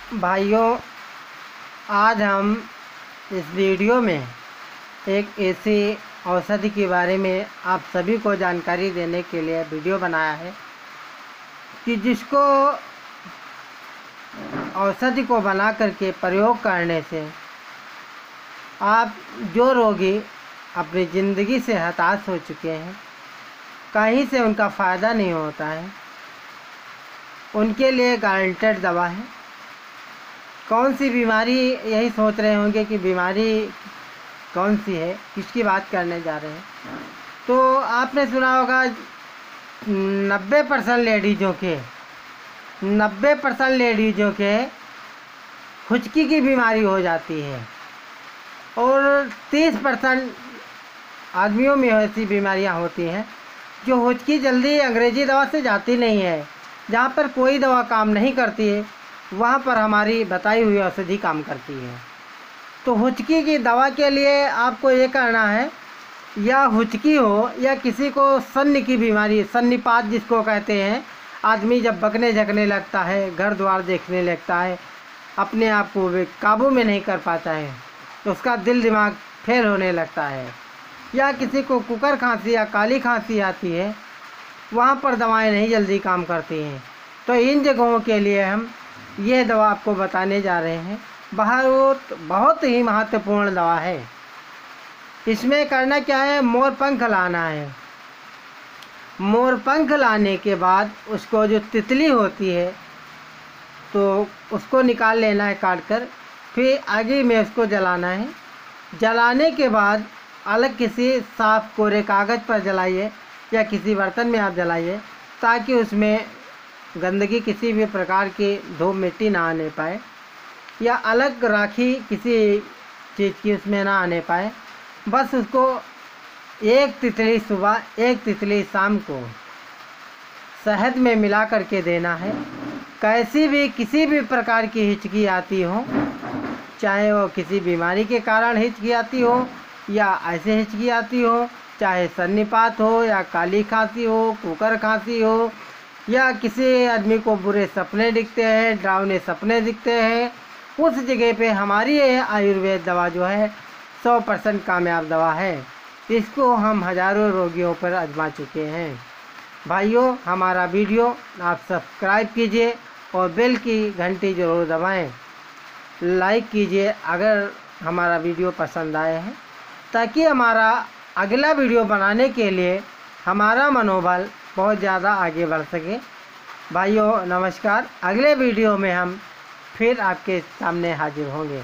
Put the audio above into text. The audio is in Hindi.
भाइयों, आज हम इस वीडियो में एक ऐसी औषधि के बारे में आप सभी को जानकारी देने के लिए वीडियो बनाया है कि जिसको औषधि को बना करके प्रयोग करने से आप जो रोगी अपनी ज़िंदगी से हताश हो चुके हैं, कहीं से उनका फ़ायदा नहीं होता है, उनके लिए गारंटेड दवा है। कौन सी बीमारी, यही सोच रहे होंगे कि बीमारी कौन सी है, किसकी बात करने जा रहे हैं। तो आपने सुना होगा 90% लेडीज़ों के खुजकी की बीमारी हो जाती है और 30% आदमियों में ऐसी बीमारियां होती हैं जो हुचकी जल्दी अंग्रेज़ी दवा से जाती नहीं है। जहाँ पर कोई दवा काम नहीं करती है वहाँ पर हमारी बताई हुई औषधि काम करती है। तो हुचकी की दवा के लिए आपको ये करना है, या हुचकी हो या किसी को सन्न की बीमारी, सन्निपात जिसको कहते हैं, आदमी जब बकने झकने लगता है, घर द्वार देखने लगता है, अपने आप को काबू में नहीं कर पाता है, तो उसका दिल दिमाग फेल होने लगता है, या किसी को कुकर खांसी या काली खांसी आती है, वहाँ पर दवाएं नहीं जल्दी काम करती हैं। तो इन जगहों के लिए हम ये दवा आपको बताने जा रहे हैं। बहुत ही महत्वपूर्ण दवा है। इसमें करना क्या है, मोर पंख लाना है। मोर पंख लाने के बाद उसको जो तितली होती है तो उसको निकाल लेना है काट कर, फिर आगे में उसको जलाना है। जलाने के बाद अलग किसी साफ कोरे कागज़ पर जलाइए या किसी बर्तन में आप जलाइए, ताकि उसमें गंदगी किसी भी प्रकार की धूप मिट्टी ना आने पाए, या अलग राखी किसी चीज़ की उसमें ना आने पाए। बस उसको एक तितली सुबह एक तितली शाम को शहद में मिला करके देना है। कैसी भी किसी भी प्रकार की हिचकी आती हो, चाहे वो किसी बीमारी के कारण हिचकी आती हो या ऐसे हिचकी आती हो, चाहे सन्निपात हो या काली खांसी हो, कुकर खांसी हो, या किसी आदमी को बुरे सपने दिखते हैं, डरावने सपने दिखते हैं, उस जगह पे हमारी ये आयुर्वेद दवा जो है 100% कामयाब दवा है। इसको हम हज़ारों रोगियों पर आजमा चुके हैं। भाइयों, हमारा वीडियो आप सब्सक्राइब कीजिए और बेल की घंटी ज़रूर दबाएं। लाइक कीजिए अगर हमारा वीडियो पसंद आए हैं, ताकि हमारा अगला वीडियो बनाने के लिए हमारा मनोबल बहुत ज़्यादा आगे बढ़ सके। भाइयों नमस्कार, अगले वीडियो में हम फिर आपके सामने हाजिर होंगे।